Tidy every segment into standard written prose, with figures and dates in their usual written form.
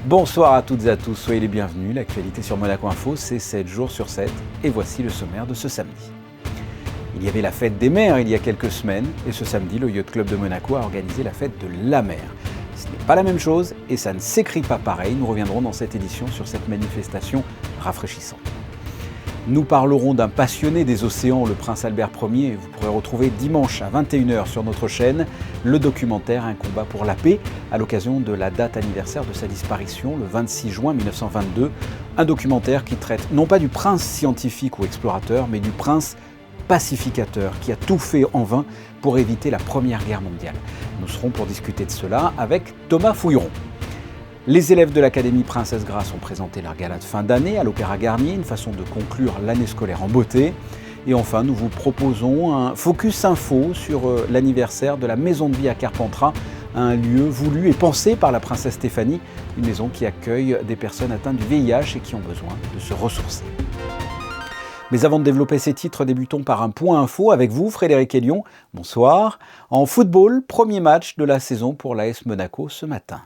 Bonsoir à toutes et à tous, soyez les bienvenus. L'actualité sur Monaco Info, c'est 7 jours sur 7 et voici le sommaire de ce samedi. Il y avait la fête des mers il y a quelques semaines et ce samedi, le Yacht Club de Monaco a organisé la fête de la mer. Ce n'est pas la même chose et ça ne s'écrit pas pareil. Nous reviendrons dans cette édition sur cette manifestation rafraîchissante. Nous parlerons d'un passionné des océans, le prince Albert Ier. Vous pourrez retrouver dimanche à 21h sur notre chaîne le documentaire Un combat pour la paix à l'occasion de la date anniversaire de sa disparition, le 26 juin 1922. Un documentaire qui traite non pas du prince scientifique ou explorateur, mais du prince pacificateur qui a tout fait en vain pour éviter la Première Guerre mondiale. Nous serons pour discuter de cela avec Thomas Fouilleron. Les élèves de l'Académie Princesse Grace ont présenté leur gala de fin d'année à l'Opéra Garnier, une façon de conclure l'année scolaire en beauté. Et enfin, nous vous proposons un focus info sur l'anniversaire de la Maison de Vie à Carpentras, un lieu voulu et pensé par la princesse Stéphanie, une maison qui accueille des personnes atteintes du VIH et qui ont besoin de se ressourcer. Mais avant de développer ces titres, débutons par un point info avec vous, Frédéric Elion. Bonsoir. En football, premier match de la saison pour l'AS Monaco ce matin.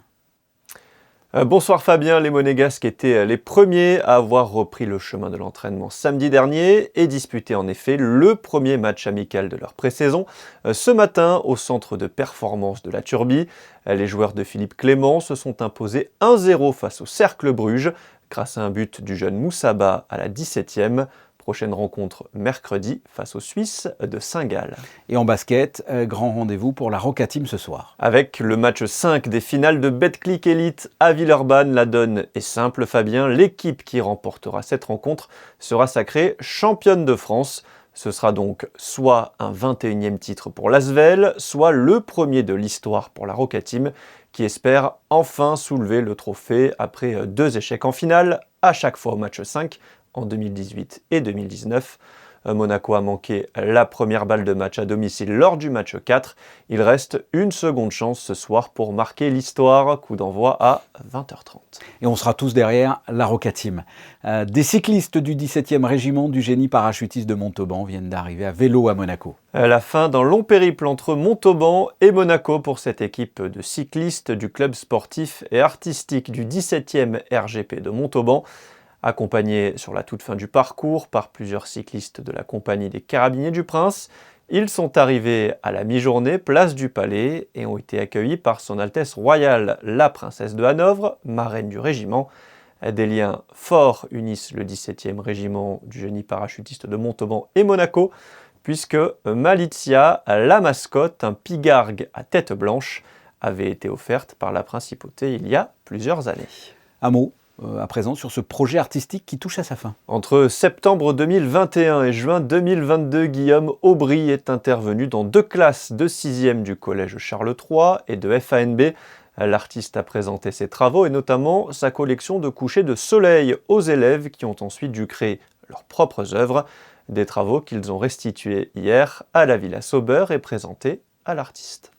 Bonsoir Fabien, les Monégasques étaient les premiers à avoir repris le chemin de l'entraînement samedi dernier et disputé en effet le premier match amical de leur pré-saison. Ce matin, au centre de performance de la Turbie, les joueurs de Philippe Clément se sont imposés 1-0 face au Cercle Bruges grâce à un but du jeune Moussaba à la 17e. Prochaine rencontre mercredi face aux Suisses de Saint-Gall. Et en basket, grand rendez-vous pour la Roca Team ce soir. Avec le match 5 des finales de Betclic Elite à Villeurbanne, la donne est simple Fabien. L'équipe qui remportera cette rencontre sera sacrée championne de France. Ce sera donc soit un 21e titre pour l'Asvel, soit le premier de l'histoire pour la Roca Team, qui espère enfin soulever le trophée après 2 échecs en finale, à chaque fois au match 5, en 2018 et 2019. Monaco a manqué la première balle de match à domicile lors du match 4. Il reste une seconde chance ce soir pour marquer l'histoire. Coup d'envoi à 20h30. Et on sera tous derrière la Roca Team. Des cyclistes du 17e régiment du génie parachutiste de Montauban viennent d'arriver à vélo à Monaco. La fin d'un long périple entre Montauban et Monaco pour cette équipe de cyclistes du club sportif et artistique du 17e RGP de Montauban. Accompagnés sur la toute fin du parcours par plusieurs cyclistes de la compagnie des Carabiniers du Prince, ils sont arrivés à la mi-journée, place du Palais, et ont été accueillis par son Altesse Royale, la Princesse de Hanovre, marraine du régiment. Des liens forts unissent le 17e régiment du génie parachutiste de Montauban et Monaco, puisque Malizia, la mascotte, un pigargue à tête blanche, avait été offerte par la principauté il y a plusieurs années. Un mot à présent sur ce projet artistique qui touche à sa fin. Entre septembre 2021 et juin 2022, Guillaume Aubry est intervenu dans 2 classes de 6e du collège Charles III et de FANB. L'artiste a présenté ses travaux et notamment sa collection de couchers de soleil aux élèves qui ont ensuite dû créer leurs propres œuvres. Des travaux qu'ils ont restitués hier à la Villa Sauber et présentés à l'artiste.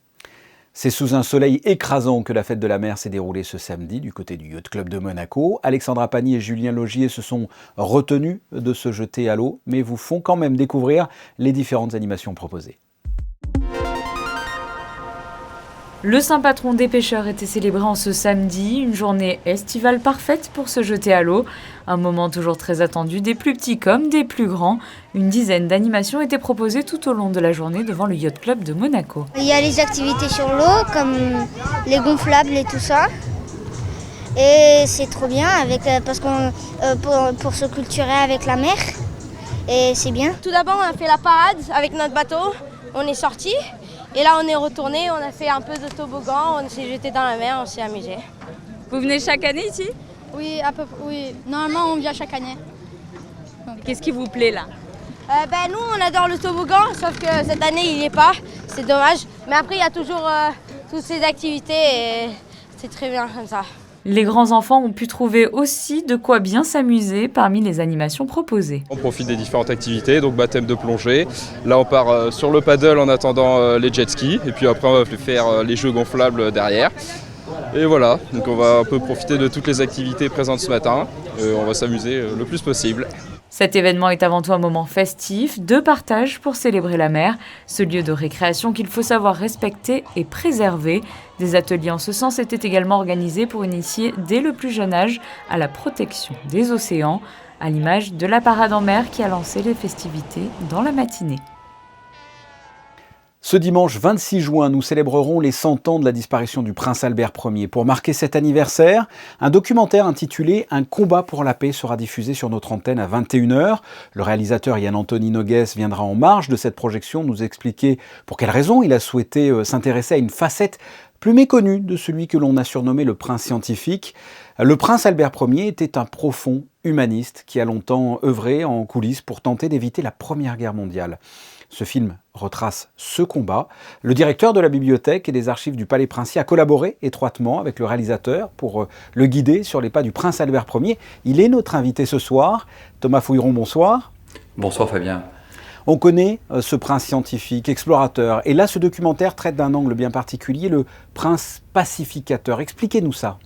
C'est sous un soleil écrasant que la fête de la mer s'est déroulée ce samedi du côté du Yacht Club de Monaco. Alexandra Pagny et Julien Logier se sont retenus de se jeter à l'eau, mais vous font quand même découvrir les différentes animations proposées. Le saint patron des pêcheurs était célébré en ce samedi, une journée estivale parfaite pour se jeter à l'eau. Un moment toujours très attendu des plus petits comme des plus grands. Une dizaine d'animations étaient proposées tout au long de la journée devant le Yacht Club de Monaco. Il y a les activités sur l'eau comme les gonflables et tout ça. Et c'est trop bien parce qu'on pour se culturer avec la mer. Et c'est bien. Tout d'abord on a fait la parade avec notre bateau, on est sorti. Et là, on est retourné, on a fait un peu de toboggan, on s'est jeté dans la mer, on s'est amusé. Vous venez chaque année ici ? Oui, à peu près. Oui. Normalement, on vient chaque année. Qu'est-ce qui vous plaît là ? Nous, on adore le toboggan, sauf que cette année, il n'y est pas. C'est dommage. Mais après, il y a toujours toutes ces activités et c'est très bien comme ça. Les grands enfants ont pu trouver aussi de quoi bien s'amuser parmi les animations proposées. On profite des différentes activités, donc baptême de plongée. Là on part sur le paddle en attendant les jet skis et puis après on va faire les jeux gonflables derrière. Et voilà, donc on va un peu profiter de toutes les activités présentes ce matin. On va s'amuser le plus possible. Cet événement est avant tout un moment festif, de partage pour célébrer la mer, ce lieu de récréation qu'il faut savoir respecter et préserver. Des ateliers en ce sens étaient également organisés pour initier dès le plus jeune âge à la protection des océans, à l'image de la parade en mer qui a lancé les festivités dans la matinée. Ce dimanche 26 juin, nous célébrerons les 100 ans de la disparition du prince Albert Ier. Pour marquer cet anniversaire, un documentaire intitulé « Un combat pour la paix » sera diffusé sur notre antenne à 21h. Le réalisateur Yann-Anthony Noguès viendra en marge de cette projection nous expliquer pour quelles raisons il a souhaité s'intéresser à une facette plus méconnue de celui que l'on a surnommé le prince scientifique. Le prince Albert Ier était un profond humaniste qui a longtemps œuvré en coulisses pour tenter d'éviter la Première Guerre mondiale. Ce film retrace ce combat. Le directeur de la bibliothèque et des archives du Palais Princier a collaboré étroitement avec le réalisateur pour le guider sur les pas du prince Albert Ier. Il est notre invité ce soir. Thomas Fouilleron, bonsoir. Bonsoir Fabien. On connaît ce prince scientifique, explorateur. Et là, ce documentaire traite d'un angle bien particulier, le prince pacificateur. Expliquez-nous ça.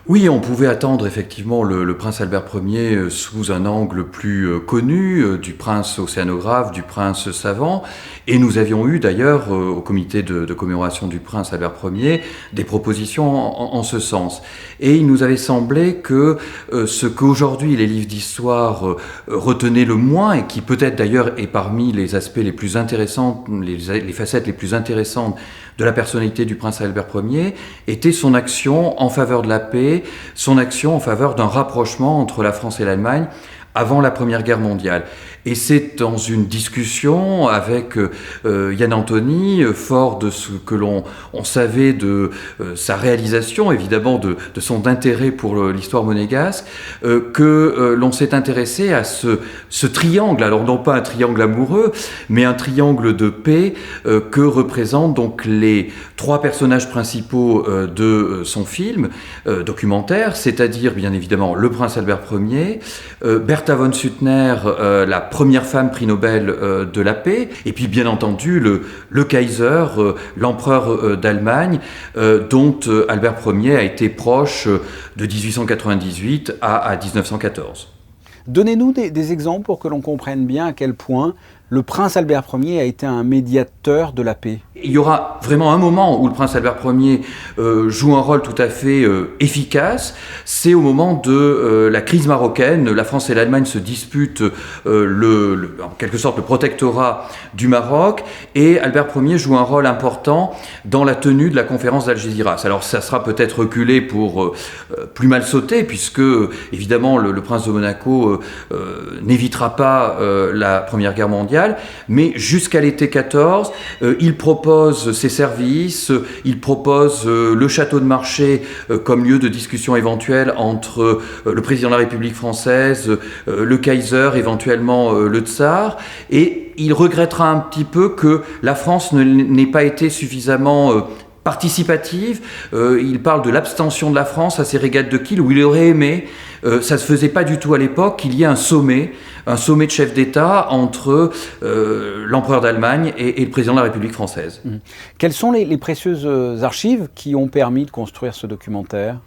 Oui, on pouvait attendre effectivement le prince Albert Ier sous un angle plus connu, du prince océanographe, du prince savant, et nous avions eu d'ailleurs au comité de commémoration du prince Albert Ier des propositions en ce sens. Et il nous avait semblé que ce qu'aujourd'hui les livres d'histoire retenaient le moins, et qui peut-être d'ailleurs est parmi les aspects les plus intéressants, les facettes les plus intéressantes de la personnalité du prince Albert Ier, était son action en faveur de la paix, son action en faveur d'un rapprochement entre la France et l'Allemagne avant la Première Guerre mondiale. Et c'est dans une discussion avec Yann-Anthony, fort de ce que l'on savait de sa réalisation, évidemment de son intérêt pour l'histoire monégasque, que l'on s'est intéressé à ce triangle, alors non pas un triangle amoureux, mais un triangle de paix que représentent donc les trois personnages principaux de son film documentaire, c'est-à-dire bien évidemment le prince Albert Ier, Bertha von Suttner, la première femme prix Nobel de la paix, et puis bien entendu le Kaiser, l'empereur d'Allemagne, dont Albert Ier a été proche de 1898 à 1914. Donnez-nous des exemples pour que l'on comprenne bien à quel point le prince Albert Ier a été un médiateur de la paix. Il y aura vraiment un moment où le prince Albert Ier joue un rôle tout à fait efficace, c'est au moment de la crise marocaine. La France et l'Allemagne se disputent en quelque sorte le protectorat du Maroc, et Albert Ier joue un rôle important dans la tenue de la conférence d'Algésiras. Alors ça sera peut-être reculé pour plus mal sauter, puisque évidemment le prince de Monaco n'évitera pas la Première Guerre mondiale, mais jusqu'à l'été 14, il propose ses services, il propose le château de Marché comme lieu de discussion éventuelle entre le président de la République française, le Kaiser, éventuellement le Tsar, et il regrettera un petit peu que la France n'ait pas été suffisamment participative. Il parle de l'abstention de la France à ses régates de Kiel, où il aurait aimé, ça ne se faisait pas du tout à l'époque, qu'il y ait un sommet de chefs d'État entre l'empereur d'Allemagne et le président de la République française. Quelles sont les précieuses archives qui ont permis de construire ce documentaire ?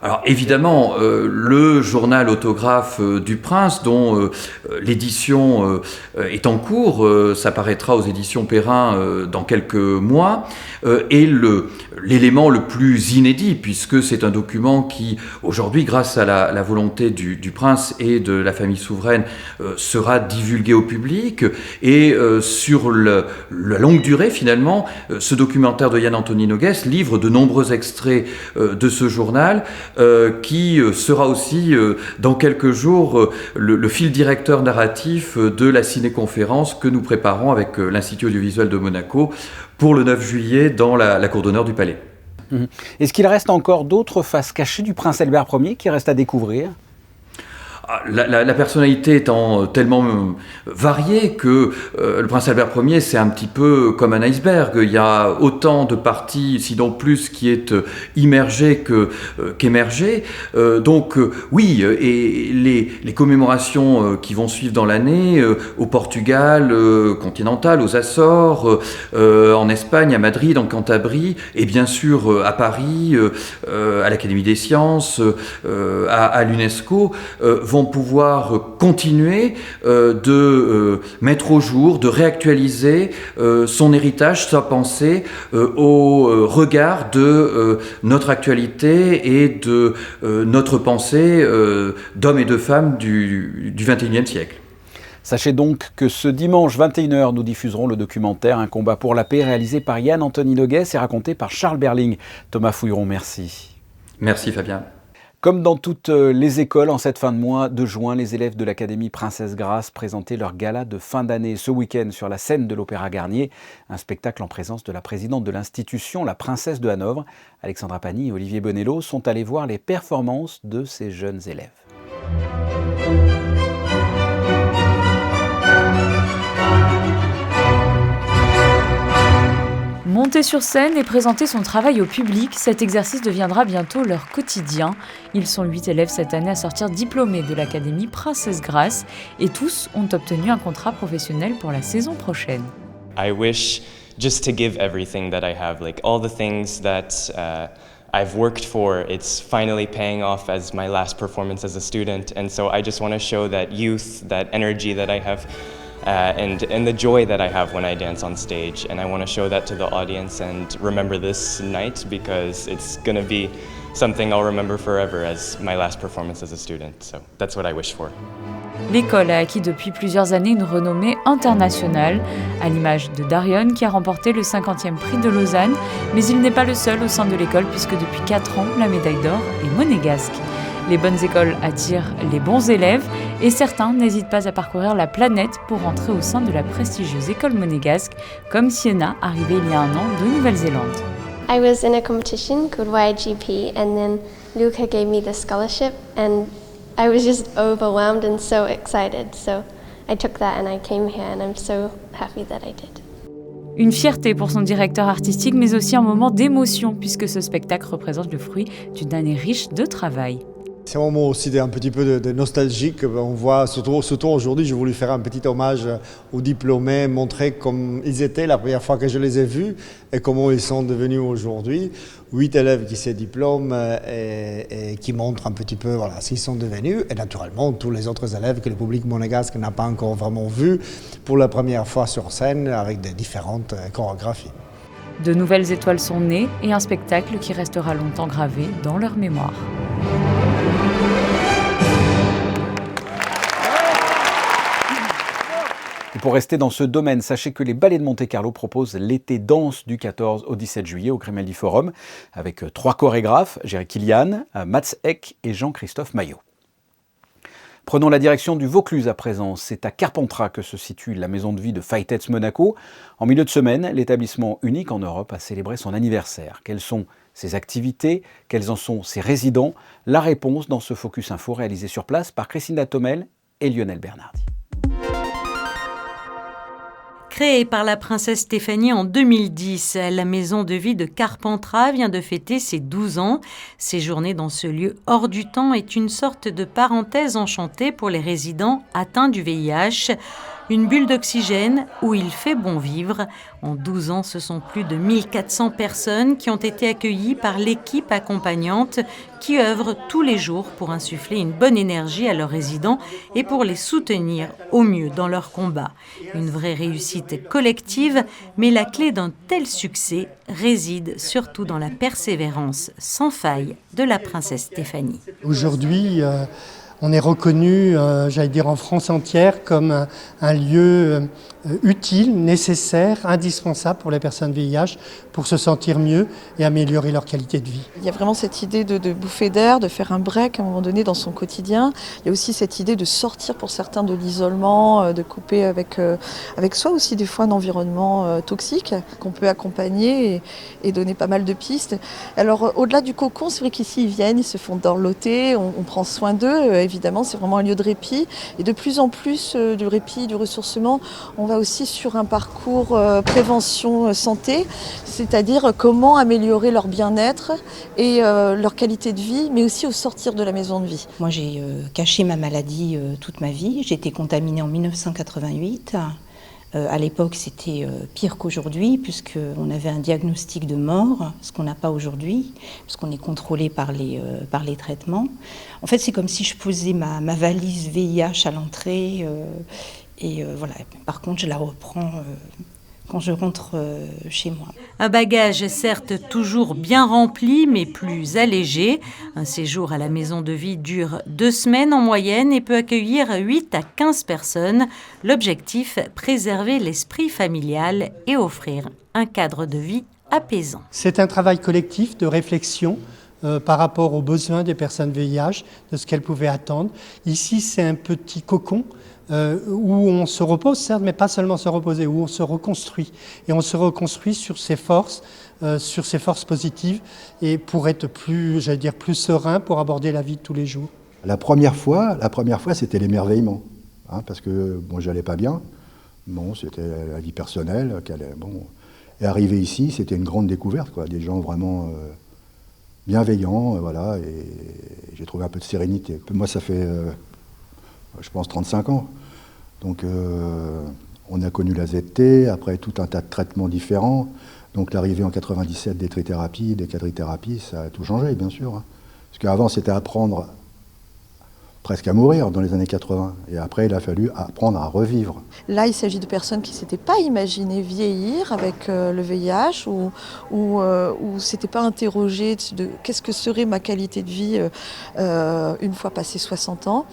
Alors évidemment, le journal autographe du Prince, dont l'édition est en cours, ça paraîtra aux éditions Perrin dans quelques mois, est l'élément le plus inédit, puisque c'est un document qui, aujourd'hui, grâce à la volonté du Prince et de la famille souveraine, sera divulgué au public. Et sur la longue durée, finalement, ce documentaire de Yann-Anthony Noguès livre de nombreux extraits de ce journal, qui sera aussi dans quelques jours le fil directeur narratif de la ciné-conférence que nous préparons avec l'Institut audiovisuel de Monaco pour le 9 juillet dans la cour d'honneur du Palais. Est-ce qu'il reste encore d'autres faces cachées du prince Albert Ier qui restent à découvrir ? La personnalité étant tellement variée que le prince Albert Ier, c'est un petit peu comme un iceberg. Il y a autant de parties, sinon plus, qui est immergé qu'émergé. Donc oui, et les commémorations qui vont suivre dans l'année, au Portugal continental, aux Açores, en Espagne, à Madrid, en Cantabrie, et bien sûr à Paris, à l'Académie des sciences, à l'UNESCO, vont pouvoir continuer de mettre au jour, de réactualiser son héritage, sa pensée au regard de notre actualité et de notre pensée d'hommes et de femmes du XXIe siècle. Sachez donc que ce dimanche 21h, nous diffuserons le documentaire Un combat pour la paix réalisé par Yann-Anthony Noguès et raconté par Charles Berling. Thomas Fouilleron, merci. Merci Fabien. Comme dans toutes les écoles, en cette fin de mois de juin, les élèves de l'Académie Princesse Grace présentaient leur gala de fin d'année ce week-end sur la scène de l'Opéra Garnier, un spectacle en présence de la présidente de l'institution, la princesse de Hanovre. Alexandra Pani et Olivier Bonello sont allés voir les performances de ces jeunes élèves. Monter sur scène et présenter son travail au public, cet exercice deviendra bientôt leur quotidien. Ils sont 8 élèves cette année à sortir diplômés de l'Académie Princesse Grace et tous ont obtenu un contrat professionnel pour la saison prochaine. I wish just to give everything that I have, like all the things that I've worked for, it's finally paying off as my last performance as a student, and so I just want to show that youth, that energy that I have. And the joy that I have when I dance on stage, and I want to show that to the audience and remember this night because it's going to be something I'll remember forever as my last performance as a student. So that's what I wish for. L'école a acquis depuis plusieurs années une renommée internationale, à l'image de Darion qui a remporté le 50e prix de Lausanne, mais il n'est pas le seul au sein de l'école puisque depuis 4 ans, la médaille d'or est monégasque. Les bonnes écoles attirent les bons élèves et certains n'hésitent pas à parcourir la planète pour entrer au sein de la prestigieuse école monégasque, comme Sienna, arrivée il y a un an de Nouvelle-Zélande. I was in a competition called YGP and then Luca gave me the scholarship and I was just overwhelmed and so excited. So I took that and I came here and I'm so happy that I did. Une fierté pour son directeur artistique, mais aussi un moment d'émotion puisque ce spectacle représente le fruit d'une année riche de travail. C'est un moment aussi un petit peu de nostalgique. On voit, surtout aujourd'hui, j'ai voulu faire un petit hommage aux diplômés, montrer comme ils étaient la première fois que je les ai vus et comment ils sont devenus aujourd'hui. 8 élèves qui se diplôment et qui montrent un petit peu ce qu'ils sont devenus. Et naturellement, tous les autres élèves que le public monégasque n'a pas encore vraiment vus pour la première fois sur scène avec des différentes chorégraphies. De nouvelles étoiles sont nées et un spectacle qui restera longtemps gravé dans leur mémoire. Et pour rester dans ce domaine, sachez que les Ballets de Monte-Carlo proposent l'été danse du 14 au 17 juillet au Grimaldi Forum avec 3 chorégraphes, Jerry Kilian, Mats Eck et Jean-Christophe Maillot. Prenons la direction du Vaucluse à présent. C'est à Carpentras que se situe la maison de vie de Faitets Monaco. En milieu de semaine, l'établissement unique en Europe a célébré son anniversaire. Quelles sont ses activités? Quels en sont ses résidents? La réponse dans ce Focus Info réalisé sur place par Christina Tomel et Lionel Bernardi. Créée par la princesse Stéphanie en 2010, la maison de vie de Carpentras vient de fêter ses 12 ans. Séjourner dans ce lieu hors du temps est une sorte de parenthèse enchantée pour les résidents atteints du VIH. Une bulle d'oxygène où il fait bon vivre. En 12 ans, ce sont plus de 1400 personnes qui ont été accueillies par l'équipe accompagnante qui œuvre tous les jours pour insuffler une bonne énergie à leurs résidents et pour les soutenir au mieux dans leur combat. Une vraie réussite collective, mais la clé d'un tel succès réside surtout dans la persévérance sans faille de la princesse Stéphanie. Aujourd'hui, on est reconnu, j'allais dire en France entière, comme un lieu utile, nécessaire, indispensable pour les personnes VIH pour se sentir mieux et améliorer leur qualité de vie. Il y a vraiment cette idée de bouffer d'air, de faire un break à un moment donné dans son quotidien. Il y a aussi cette idée de sortir pour certains de l'isolement, de couper avec soi aussi des fois un environnement toxique qu'on peut accompagner et donner pas mal de pistes. Alors au-delà du cocon, c'est vrai qu'ici ils viennent, ils se font dorloter, on prend soin d'eux. Évidemment, c'est vraiment un lieu de répit et de plus en plus du répit, du ressourcement, on va aussi sur un parcours prévention santé, c'est-à-dire comment améliorer leur bien-être et leur qualité de vie, mais aussi au sortir de la maison de vie. Moi, j'ai caché ma maladie toute ma vie. J'ai été contaminée en 1988. À l'époque, c'était pire qu'aujourd'hui, puisqu'on avait un diagnostic de mort, ce qu'on n'a pas aujourd'hui, puisqu'on est contrôlé par les traitements. En fait, c'est comme si je posais ma valise VIH à l'entrée, voilà. Par contre, je la reprends quand je rentre chez moi. Un bagage certes toujours bien rempli, mais plus allégé. Un séjour à la maison de vie dure 2 semaines en moyenne et peut accueillir 8 à 15 personnes. L'objectif, préserver l'esprit familial et offrir un cadre de vie apaisant. C'est un travail collectif de réflexion par rapport aux besoins des personnes VIH, de ce qu'elles pouvaient attendre. Ici, c'est un petit cocon où on se repose, certes, mais pas seulement se reposer, où on se reconstruit. Et on se reconstruit sur ses forces positives, et pour être plus serein, pour aborder la vie de tous les jours. La première fois, c'était l'émerveillement, parce que bon, j'allais pas bien. Bon, c'était la vie personnelle. Et arrivé ici, c'était une grande découverte, quoi. Des gens vraiment bienveillants, voilà. Et j'ai trouvé un peu de sérénité. Moi, ça fait, je pense, 35 ans. Donc, on a connu la ZT, après tout un tas de traitements différents. Donc, l'arrivée en 97 des trithérapies, des quadrithérapies, ça a tout changé, bien sûr. Parce qu'avant, c'était apprendre presque à mourir dans les années 80. Et après, il a fallu apprendre à revivre. Là, il s'agit de personnes qui ne s'étaient pas imaginées vieillir avec le VIH ou ne s'étaient pas interrogées de qu'est-ce que serait ma qualité de vie une fois passé 60 ans.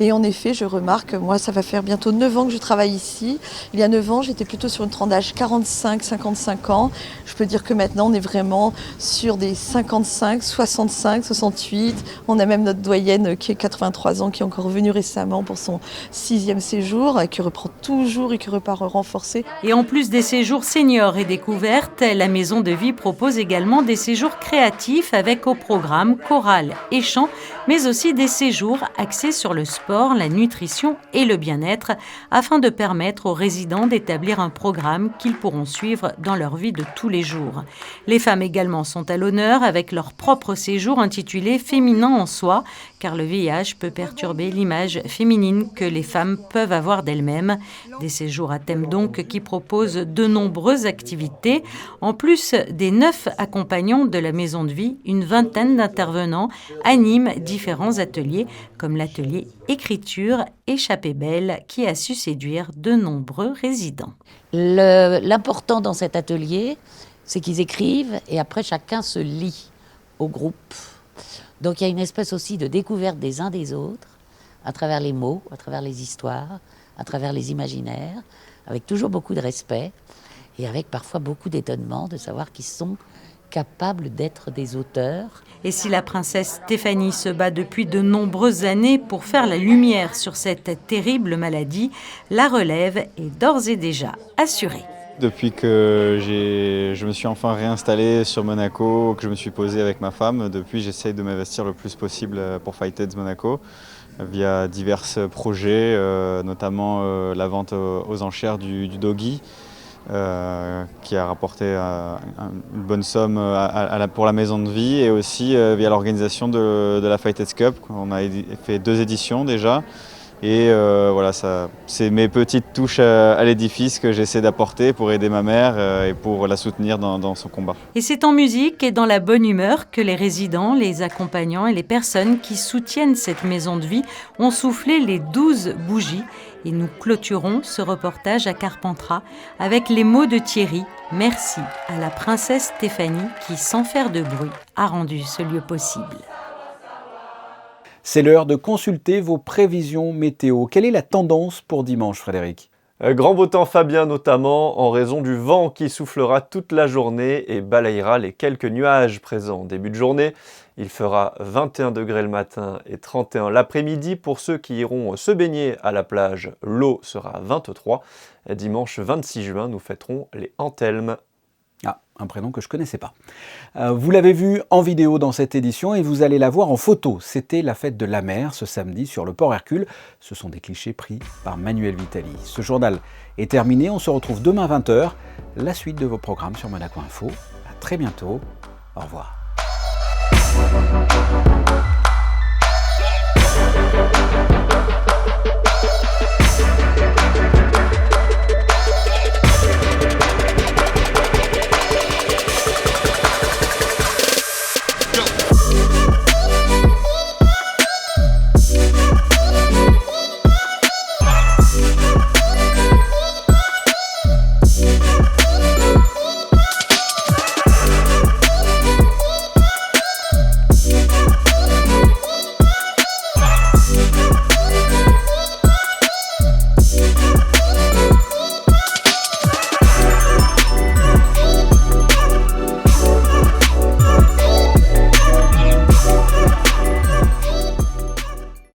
Et en effet, je remarque, moi, ça va faire bientôt 9 ans que je travaille ici. Il y a 9 ans, j'étais plutôt sur une tranche d'âge 45-55 ans. Je peux dire que maintenant, on est vraiment sur des 55, 65, 68. On a même notre doyenne qui est 83 ans, qui est encore venu récemment pour son 6e séjour, qui reprend toujours et qui repart renforcé. Et en plus des séjours seniors et découvertes, la maison de vie propose également des séjours créatifs avec au programme chorale et chant, mais aussi des séjours axés sur le sport, la nutrition et le bien-être, afin de permettre aux résidents d'établir un programme qu'ils pourront suivre dans leur vie de tous les jours. Les femmes également sont à l'honneur avec leur propre séjour intitulé « Féminin en soi », car le VIH peut perturber l'image féminine que les femmes peuvent avoir d'elles-mêmes. Des séjours à thème donc qui proposent de nombreuses activités. En plus des 9 accompagnants de la maison de vie, une vingtaine d'intervenants animent différents ateliers, comme l'atelier écriture Échappée belle, qui a su séduire de nombreux résidents. L'important dans cet atelier, c'est qu'ils écrivent et après chacun se lie au groupe. Donc il y a une espèce aussi de découverte des uns des autres, à travers les mots, à travers les histoires, à travers les imaginaires, avec toujours beaucoup de respect et avec parfois beaucoup d'étonnement de savoir qu'ils sont capables d'être des auteurs. Et si la princesse Stéphanie se bat depuis de nombreuses années pour faire la lumière sur cette terrible maladie, la relève est d'ores et déjà assurée. Depuis que je me suis enfin réinstallé sur Monaco, que je me suis posé avec ma femme, depuis j'essaye de m'investir le plus possible pour Fight Aids Monaco via divers projets, notamment la vente aux enchères du doggy qui a rapporté une bonne somme pour la maison de vie, et aussi via l'organisation de la Fight Aids Cup. On a fait 2 éditions déjà. Et voilà, c'est mes petites touches à l'édifice que j'essaie d'apporter pour aider ma mère et pour la soutenir dans son combat. Et c'est en musique et dans la bonne humeur que les résidents, les accompagnants et les personnes qui soutiennent cette maison de vie ont soufflé les 12 bougies. Et nous clôturons ce reportage à Carpentras avec les mots de Thierry. Merci à la princesse Stéphanie qui, sans faire de bruit, a rendu ce lieu possible. C'est l'heure de consulter vos prévisions météo. Quelle est la tendance pour dimanche, Frédéric ? Grand beau temps Fabien, notamment en raison du vent qui soufflera toute la journée et balayera les quelques nuages présents en début de journée. Il fera 21 degrés le matin et 31 l'après-midi. Pour ceux qui iront se baigner à la plage, l'eau sera à 23. Dimanche 26 juin, nous fêterons les Anthelmes. Ah, un prénom que je ne connaissais pas. Vous l'avez vu en vidéo dans cette édition et vous allez la voir en photo. C'était la fête de la mer ce samedi sur le port Hercule. Ce sont des clichés pris par Manuel Vitali. Ce journal est terminé. On se retrouve demain 20h. La suite de vos programmes sur Monaco Info. À très bientôt. Au revoir.